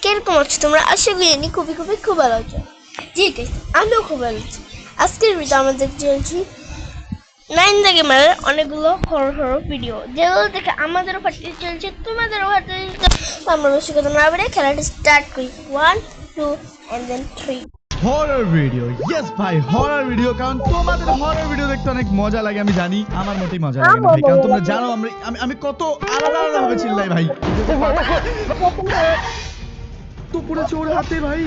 কিরকম আছো তোমরা? আশা করি খুব ভালো আছো। জি গাইস, আমিও খুব ভালো আছি। আজকের ভিডিও আমাদের চলছি নাইন দ্য গেমারের অনেকগুলো হরর ভিডিও, যেগুলো দেখে আমাদেরও ফাটতে চলছে, তোমাদেরও ফাটতে চলছে। তো আমরা বেশি কথা না বলে খেলাটা স্টার্ট করি। 1 2 and then 3। Horror video, yes ভাই, হরর ভিডিও। কারণ তোমাদের হরর ভিডিও দেখতে অনেক মজা লাগে, আমি জানি। আমার মোটেই মজা লাগে না ভাই, কারণ তোমরা জানো আমি কত আলাদা আলাদা ভাবে চিল্লাই ভাই। তো পড়েছে ওর হাতে ভাই।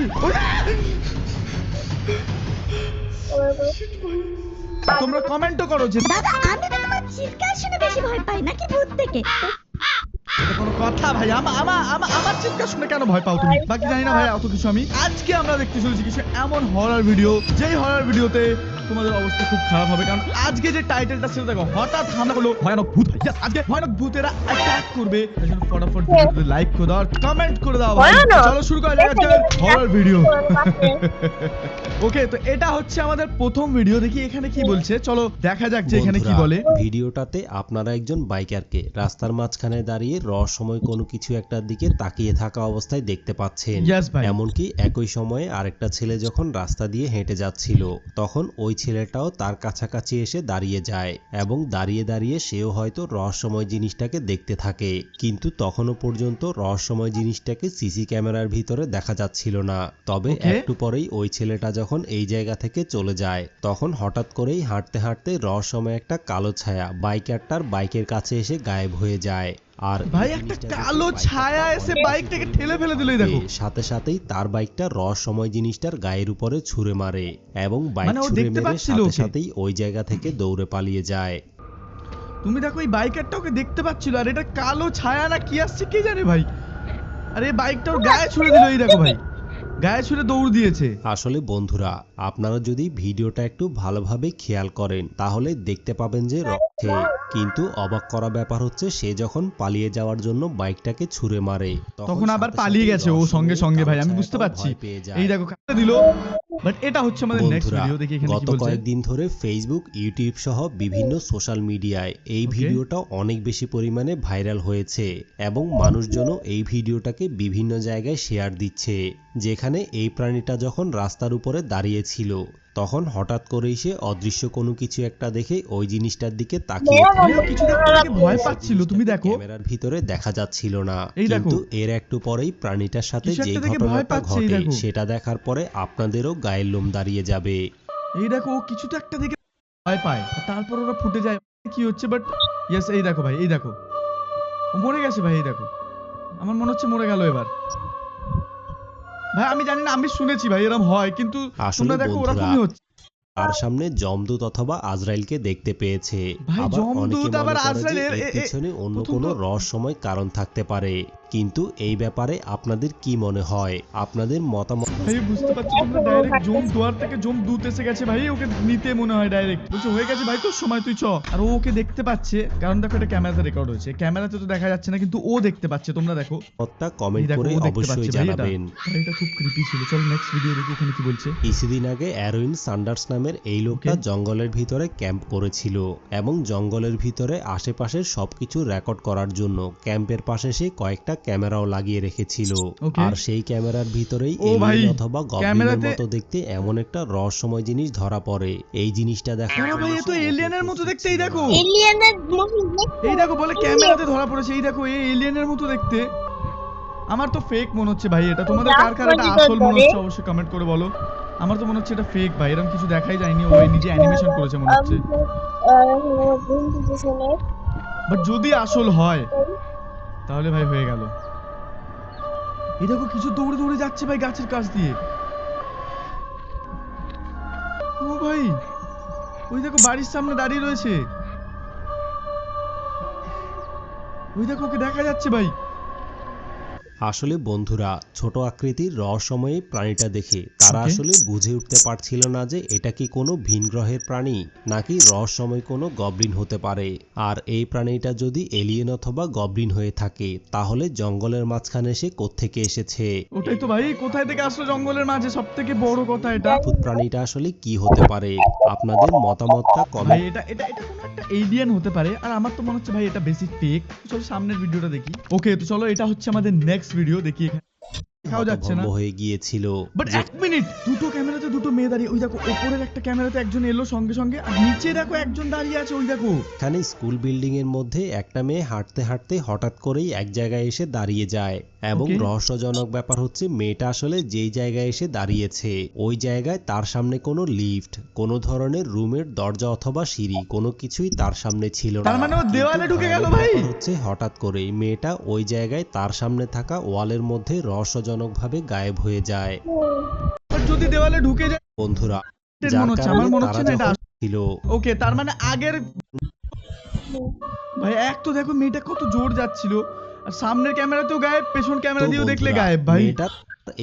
তোমরা কমেন্টও করো যে দাদা, আমি তো তোমার চিৎকার শুনে বেশি ভয় পাই নাকি ভূত থেকে। এটা কোনো কথা ভাই? আমার চিৎকার শুনে কেন ভয় পাও তুমি? বাকি জানি না ভাই অত কিছু। আমি আজকে আমরা দেখতে চলেছি কিছু এমন হরর ভিডিও, যেই হরর ভিডিওতে তোমাদের অবস্থা খুব খারাপ হবে। কারণ আজকে যে টাইটেলটা ছিল, দেখো, হঠাৎ হামলা করলো ভয়ানক ভূত। Yes, আজকে ভয়ানক ভূতেরা অ্যাটাক করবে। তাই জন্য ফটাফট ভিডিওতে লাইক করে দাও আর কমেন্ট করে দাও ভাই। চলো শুরু করা যাক আজকের হরর ভিডিও। ওকে, তো এটা হচ্ছে আমাদের প্রথম ভিডিও। দেখি এখানে কি বলছে, চলো দেখা যাক যে এখানে কি বলে। ভিডিওটাতে আপনারা একজন বাইকারকে রাস্তার মাঝখানে দাঁড়িয়ে রহস্যময় কোনো কিছু একটার দিকে তাকিয়ে থাকা অবস্থায় দেখতে পাচ্ছেন। Yes, ভাই। এমনকি একই সময়ে আরেকটা ছেলে যখন রাস্তা দিয়ে হেঁটে যাচ্ছিল, তখন ওই ছেলেটাও তার কাছাকাছি এসে দাঁড়িয়ে যায় এবং দাঁড়িয়ে দাঁড়িয়ে সেও হয়তো রহস্যময় জিনিসটাকে দেখতে থাকে। কিন্তু তখনও পর্যন্ত রহস্যময় জিনিসটাকে সিসি ক্যামেরার ভিতরে দেখা যাচ্ছিল না। তবে একটু পরেই ওই ছেলেটা যখন এই জায়গা থেকে চলে যায়, তখন হঠাৎ করেই হাঁটতে হাঁটতে রহস্যময় একটা কালো ছায়া বাইকারটার বাইকের কাছে এসে গায়েব হয়ে যায়। আর ভাই একটা কালো ছায়া এসে বাইকটাকে ঠেলে ফেলে দিলই, দেখো। সাথে সাথেই তার বাইকটা রহস্যময় জিনিসটার গায়ের উপরে ছুঁড়ে মারে এবং বাইক মানে ও ছুঁড়ে দেখতে মেরে পাচ্ছিল সাথে ওকে। সাথেই ওই জায়গা থেকে দৌড়ে পালিয়ে যায়। তুমি দেখো, এই বাইকারটা ওকে দেখতে পাচ্ছিল, আর এটা কালো ছায়া না কি আসছে কে জানে ভাই। আর এই বাইকটা ওর গায়ে ছুঁড়ে দিল, এই দেখো ভাই, গায়ে ছুঁড়ে দৌড় দিয়েছে। আসলে বন্ধুরা, আপনারা যদি ভিডিওটা একটু ভালোভাবে খেয়াল করেন তাহলে দেখতে পাবেন যে রক্ষে, কিন্তু অবাক করা ব্যাপার হচ্ছে সে যখন পালিয়ে যাওয়ার জন্য বাইকটাকে ছুঁড়ে মারে, তখন আবার পালিয়ে গেছে ও সঙ্গে সঙ্গে ভাই, আমি বুঝতে পারছি। এই দেখো কাটতে দিল। বাট এটা হচ্ছে আমাদের নেক্সট বন্ধুরা, ভিডিও। দেখি এখানে কি গত বলছে। কয়েকদিন ধরে ফেসবুক, ইউটিউব সহ বিভিন্ন সোশ্যাল মিডিয়ায় এই ভিডিওটা অনেক বেশি পরিমাণে ভাইরাল হয়েছে এবং মানুষজনও এই ভিডিওটাকে বিভিন্ন জায়গায় শেয়ার দিচ্ছে, যেখানে এই প্রাণীটা যখন রাস্তার উপরে দাঁড়িয়ে ছিল, তখন হঠাৎ করেই সে অদৃশ্য কোনো কিছু একটা দেখে ওই জিনিসটার দিকে তাকিয়ে কিছু দেখতে দেখে ভয় পাচ্ছিল, তুমি দেখো। ক্যামেরার ভিতরে দেখা যাচ্ছিল না, এই দেখো। কিন্তু এর একটু পরেই প্রাণীটার সাথে কিছু যে একটা দেখে ভয় ঘটনাটা পাচ্ছে, এই ঘটে দেখো। সেটা দেখার পরে আপনাদেরও গায়ের লোম দাঁড়িয়ে যাবে। এই দেখো, ও কিছুটা একটা দেখে ভয় পায়, আর তারপর ওরা ফুটে যায় কি হচ্ছে। বাট ইয়েস, এই দেখো ভাই, এই দেখো, ও মরে গেছে ভাই। এই দেখো, আমার মনে হচ্ছে মরে গেল এবার। ভাই আমি জানি না, আমি শুনেছি ভাই এরকম হয়, কিন্তু আসলে তোমরা দেখো বন্ধুরা, ওরকমই হচ্ছে। তার সামনে যমদূত অথবা আজরাইলকে দেখতে পেয়েছে। ভাই আবার যমদূত অনেকে আবার মনে করে যে আজরাইল এর পিছনে অন্য প্রথম কোনো তো- রহস্যময় কারণ থাকতে পারে। কিন্তু এই ব্যাপারে আপনাদের কি মনে হয়? আপনাদের মতামত ভাই বুঝতে পারছো তোমরা, ডাইরেক্ট জম দুয়ার থেকে জম দূত এসে গেছে ভাই, ওকে নিতে মনে হয় ডাইরেক্ট বলছে হয়ে গেছে ভাই তোর সময়, তুই চ। আর ও ওকে দেখতে পাচ্ছে, কারণ দেখো এটা ক্যামেরাতে রেকর্ড হয়েছে, ক্যামেরাতে তো দেখা যাচ্ছে না, কিন্তু ও দেখতে পাচ্ছে। তোমরা দেখো, কমেন্ট এই দেখো, করে ও দেখতে অবশ্যই পাচ্ছে ভাই। এটা জানাবেন। ভাই এটা খুব ক্রিপি ছিল। চল নেক্সট ভিডিও দেখি এখানে কি বলছে। কিছুদিন আগে অ্যারোইন সান্ডার্স নামের এই লোকটা জঙ্গলের ভিতরে ক্যাম্প করেছিল এবং জঙ্গলের ভিতরে আশেপাশের সবকিছু রেকর্ড করার জন্য ক্যাম্পের পাশে সে কয়েকটা ক্যামেরাও লাগিয়ে রেখেছিল। আর সেই ক্যামেরার ভিতরেই এলিয়েন অথবা গবলিনের মতো দেখতে এমন একটা রহস্যময় জিনিস ধরা পড়ে। এই জিনিসটা দেখা ভাই এ তো এলিয়েনের মতো দেখতে, এই দেখো, এলিয়েনের এই দেখো বলে ক্যামেরাতে ধরা পড়েছে। এই দেখো, এই এলিয়েনের মতো দেখতে। আমার তো ফেক মনে হচ্ছে ভাই এটা। তোমাদের কার কার এটা আসল মনে হচ্ছে অবশ্যই কমেন্ট করে বলো। আমার তো মনে হচ্ছে এটা ফেক ভাই, এরকম কিছু দেখাই যায়নি, ও নিজে অ্যানিমেশন করেছে মনে হচ্ছে। বাট যদি আসল হয় তাহলে ভাই হয়ে গেল। এই দেখো কিছু দৌড়ে দৌড়ে যাচ্ছে ভাই গাছের কাছ দিয়ে। ও ভাই, ওই দেখো বাড়ির সামনে দাঁড়িয়ে রয়েছে। ওই দেখো, ওকে দেখা যাচ্ছে ভাই। আসলে বন্ধুরা, ছোট আকৃতির রহস্যময়ী প্রাণীটা দেখে তারা Okay. আসলে বুঝে উঠতে পারছিল না যে এটা কি কোনো ভিন গ্রহের প্রাণী নাকি রহস্যময় কোনো গবলিন হতে পারে। আর এই প্রাণীটা যদি এলিয়েন অথবা গবলিন হয়ে থাকে তাহলে জঙ্গলের মাঝখানে সে কোত্থেকে এসেছে, ওটাই তো ভাই, কোথায় থেকে আসলো জঙ্গলের মাঝে, সব থেকে বড় কথা এটা। অদ্ভুত প্রাণীটা আসলে কি হতে পারে, আপনাদের মতামতটা ভাই কমেন্ট এটা এটা এটা কোনো একটা এলিয়েন হতে পারে, আর আমার তো মনে হচ্ছে ভাই এটা বেশি ফেক। চলো সামনের ভিডিওটা দেখি। ওকে, তো চলো এটা হচ্ছে আমাদের নেক্সট ভিডিও, দেখি এখানে দেখাও যাচ্ছে না। হতভম্ব হয়ে গিয়েছিল। বাট যে এক মিনিট, দুটো ক্যামেরাতে দুটো মেয়ে দাঁড়িয়ে, ওই দেখো ওপরের একটা ক্যামেরাতে একজন এলো সঙ্গে সঙ্গে, আর নিচে দেখো একজন দাঁড়িয়ে আছে, ওই দেখো। এখানে স্কুল বিল্ডিং এর মধ্যে একটা মেয়ে হাঁটতে হাঁটতে হঠাৎ করেই এক জায়গায় এসে দাঁড়িয়ে যায় এবং Okay. রহস্যজনক ব্যাপার হচ্ছে মেয়েটা আসলে যেই জায়গায় এসে দাঁড়িয়েছে ওই জায়গায় তার সামনে কোনো লিফট, কোনো ধরনের রুমের দরজা অথবা সিঁড়ি কোনো কিছুই তার সামনে ছিল না। তার মানে ও দেওয়ালে কিন্তু ঢুকে গেল ভয়ানক ভাই। ব্যাপার হচ্ছে হঠাৎ করেই মেয়েটা ওই জায়গায় তার সামনে থাকা ওয়ালের মধ্যে রহস্যজনকভাবে গায়েব হয়ে যায়। আর যদি দেওয়ালে ঢুকে যায়, বন্ধুরা, মনে যার হচ্ছে, কারণে আমার মনে তারা হচ্ছে না এটা যখন ছিল ওকে, তার মানে আগের ভাই এক তো দেখো মেয়েটা কত জোর যাচ্ছিল, আর সামনের ক্যামেরাতেও গায়েব, পেছন ক্যামেরা তো দিয়েও দেখলে বন্ধুরা, গায়েব ভাই। মেয়েটা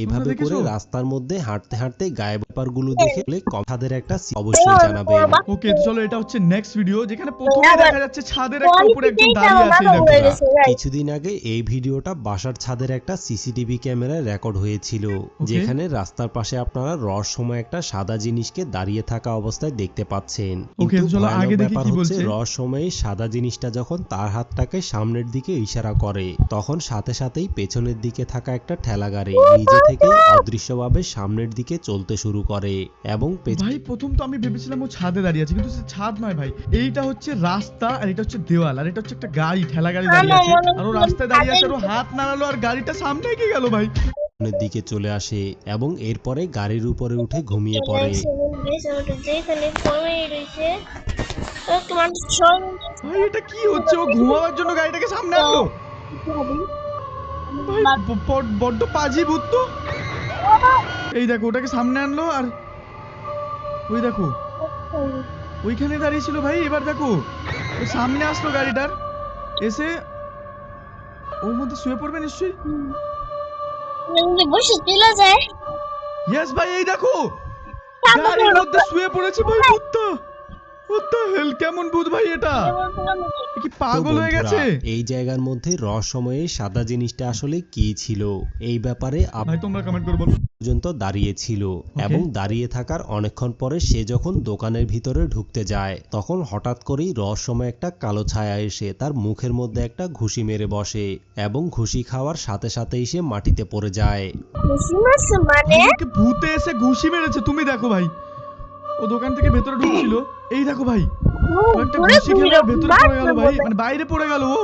এভাবে দেখেছো? করে রাস্তার মধ্যে হাঁটতে হাঁটতে গায়েব ব্যাপারগুলো দেখে কথাদের একটা অবশ্যই জানাবেন। ওকে, তো চলো এটা হচ্ছে নেক্সট ভিডিও, যেখানে প্রথমে দেখা যাচ্ছে ছাদের একটা উপরে একজন দাঁড়িয়ে আছে, দেখো। হয়ে গেছে ভাই। কিছুদিন আগে এই ভিডিওটা বাসার ছাদের একটা সিসিটিভি ক্যামেরায় রেকর্ড হয়েছিল, যেখানে রাস্তার পাশে আপনারা রহস্যময় একটা সাদা জিনিসকে দাঁড়িয়ে থাকা অবস্থায় দেখতে পাচ্ছেন। ওকে, কিন্তু চলো ভয়ানক আগে দেখি ব্যাপার কি হচ্ছে বলছে। রহস্যময় সাদা জিনিসটা যখন তার হাতটাকে সামনের দিকে ইশারা করে তখন সাথে সাথেই পেছনের দিকে থাকা একটা ঠেলা গাড়ি নিজে থেকেই অদৃশ্যভাবে সামনের দিকে চলতে শুরু করে এবং ভাই প্রথম তো আমি ভেবেছিলাম ও ছাদে দাঁড়িয়ে আছে, কিন্তু সে ছাদ নয় ভাই, এইটা হচ্ছে রাস্তা, আর এটা হচ্ছে দেওয়াল, আর এটা হচ্ছে একটা গাড়ি, ঠেলা গাড়ি দাঁড়িয়ে আছে, আর ও রাস্তায় দাঁড়িয়ে আছে, আর ও হাত নাড়ালো আর গাড়িটা সামনে এগিয়ে গেল ভাই। পেছনের দিকে চলে আসে এবং এরপরে গাড়ির উপরে উঠে ঘুমিয়ে পড়ে। যেখানে কমে রয়েছে ওকে মানুষ সব ভাই এটা কি হচ্ছে, ও ঘুমাবার জন্য গাড়িটাকে সামনে আনলো ভাই, বড্ড পাজি ভূত তো। এই দেখো ওটাকে সামনে আনলো, আর ওই দেখো ওইখানে দাঁড়িয়ে ছিল ভাই, এবার দেখো ওই সামনে আসলো গাড়িটার, এসে ওর মধ্যে শুয়ে পড়বে নিশ্চয়ই। বসে চলে যায়। ইয়েস ভাই, এই দেখো গাড়ির মধ্যে শুয়ে পড়েছে ভাই ভূতটা। What the hell, কেমন ভূত ভাই এটা, এ কি তো পাগল হয়ে বন্ধুরা, গেছে? এই জায়গার মধ্যে রহস্যময় সাদা জিনিসটা আসলে কি ছিল এই ব্যাপারে ভাই তোমরা কমেন্ট করে বলো। পর্যন্ত দাঁড়িয়ে ছিল এবং দাঁড়িয়ে থাকার অনেকক্ষণ পরে সে যখন দোকানের ভিতরে ঢুকতে যায় তখন হঠাৎ করেই রহস্যময় একটা কালো ছায়া এসে তার মুখের মধ্যে একটা ঘুষি মেরে বসে এবং ঘুষি খাওয়ার সাথে সাথেই সে মাটিতে পড়ে যায়। খুশি মাসে মানে ভাই, ওকে ভূতে এসে ঘুষি মেরেছে, তুমি দেখো ভাই, ও দোকান থেকে ভেতরে ঢুকছিল, এই দেখো ভাই ও একটা ঘুরে ঘুষি খেলো আর ভেতরে পড়ে গেল ভাই, ঘুরে মানে বাইরে পড়ে গেল ও।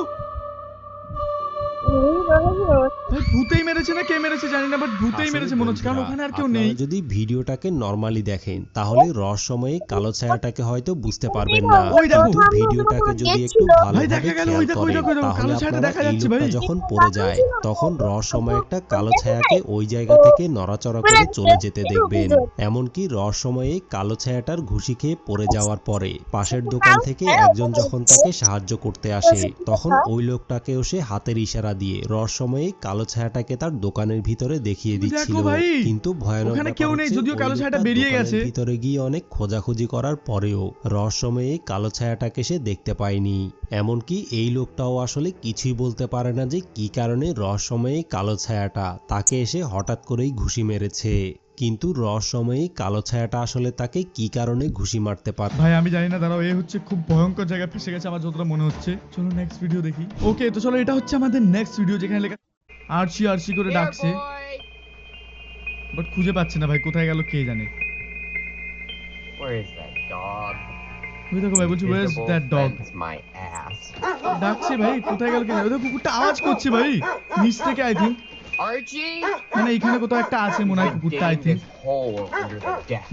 ভাই ভূতেই মেরেছে না কে মেরেছে জানি না, বাট ভূতেই আসলে মেরেছে মনে হচ্ছে, কারণ বন্ধুরা, ওখানে আর কেউ আপনারা নেই। যদি ভিডিওটাকে নরমালি দেখেন তাহলে রহস্যময়ী কালো ছায়াটাকে হয়তো বুঝতে পারবেন না, ওই দেখো। কিন্তু ভিডিওটাকে যদি একটু ভাই ভালোভাবে দেখা গেল, খেয়াল ওই দেখো, ওই করেন দেখো, ওই দেখো, তাহলে কালো ছায়াটা আপনারা দেখা এই যাচ্ছে লোকটা ভাই। যখন পড়ে যায় তখন রহস্যময় একটা কালো ছায়াকে ওই জায়গা থেকে নড়াচড়া করে চলে যেতে দেখবেন। এমনকি রহস্যময়ী কালো ছায়াটার ঘুষি খেয়ে পড়ে যাওয়ার পরে পাশের দোকান থেকে একজন যখন তাকে সাহায্য করতে আসে তখন ওই লোকটাকেও সে হাতের ইশারা দিয়ে রহস্যময়ী কালো ছায়াটাকে তার দোকানের ভিতরে দেখিয়ে দেখো দিচ্ছিল। ভাই, কিন্তু ভয়ানক ওখানে ব্যাপার কেউ নেই, হচ্ছে যদিও ওই কালো ছায়াটা লোকটা বেরিয়ে দোকানের গেছে। ভিতরে গিয়ে অনেক খোঁজাখুঁজি করার পরেও রহস্যময়ী কালো ছায়াটাকে সে দেখতে পায়নি। এমনকি এই লোকটাও আসলে কিছুই বলতে পারে না যে কি কারণে রহস্যময়ী কালো ছায়াটা তাকে এসে হঠাৎ করেই ঘুষি মেরেছে। কিন্তু রহস্যময়ী কালো ছায়াটা আসলে তাকে কি কারণে ঘুষি মারতে পারে ভাই আমি জানি না, দাঁড়াও, এ হচ্ছে খুব ভয়ঙ্কর জায়গায় ফেসে গেছে আমার যতটা মনে হচ্ছে। চলো নেক্সট ভিডিও দেখি। ওকে, তো চলো এটা হচ্ছে আমাদের নেক্সট ভিডিও, যেখানে লেখা আরশি আরশি করে ডাকছে, বাট খুঁজে পাচ্ছে না ভাই, কোথায় গেল কে জানে। Where is that dog? ওই দেখো ভাই, বলছি where is Invisible that dog, friends my ass. ডাকছে ভাই, কোথায় গেল কে জানে। ওই দেখো কুকুরটা আওয়াজ করছে ভাই নিচ থেকে, আই থিঙ্ক, Archie? মানে এখানে কোথাও একটা আছে মনে হয় I'm কুকুরটা, I digging think. this hole under the deck.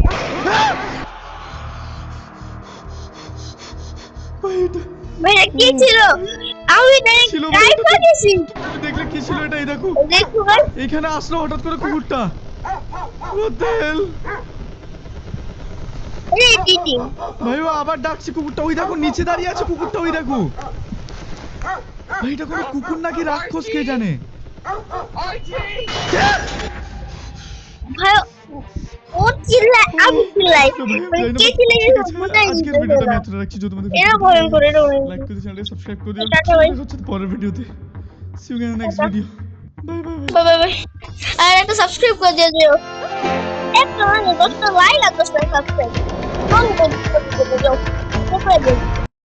ভাই এটা ভাই কি ছিল আমি নাই ছিল ট্রাই ভাই, এটা তো- করেছি তুমি দেখলে কি ছিল এটা, এই দেখো দেখো ভাই এখানে আসলো হঠাৎ করে কুকুরটা। What the hell? এই দিদি ভাই ও আবার ডাকছে কুকুরটা, ওই দেখো নিচে দাঁড়িয়ে আছে কুকুরটা, ওই দেখো ভাই, এটা কোনো কুকুর নাকি রাক্ষস কে জানে। ভাই ও চিল্লায় আমি চিল্লাই তো ভাই, মানে জানি কে না, চিল্লাই ঠিক আছে, বুঝাই আজকের দিতেছে ভিডিওটা আমি না। এতটা রাখছি। যদি তোমাদের এরা ভয়ঙ্কর, এরা লাইক করে চ্যানেলটা সাবস্ক্রাইব করে দিও। টাটা ভাই। দেখা হচ্ছে পরের ভিডিওতে। See you in the next টাটা। video. Bye bye bye. Bye bye bye. আর একটা সাবস্ক্রাইব করে দিয়ে যেও। একটা মানে 10টা লাইক আর 10টা সাবস্ক্রাইব। কোন কোন করে দিও।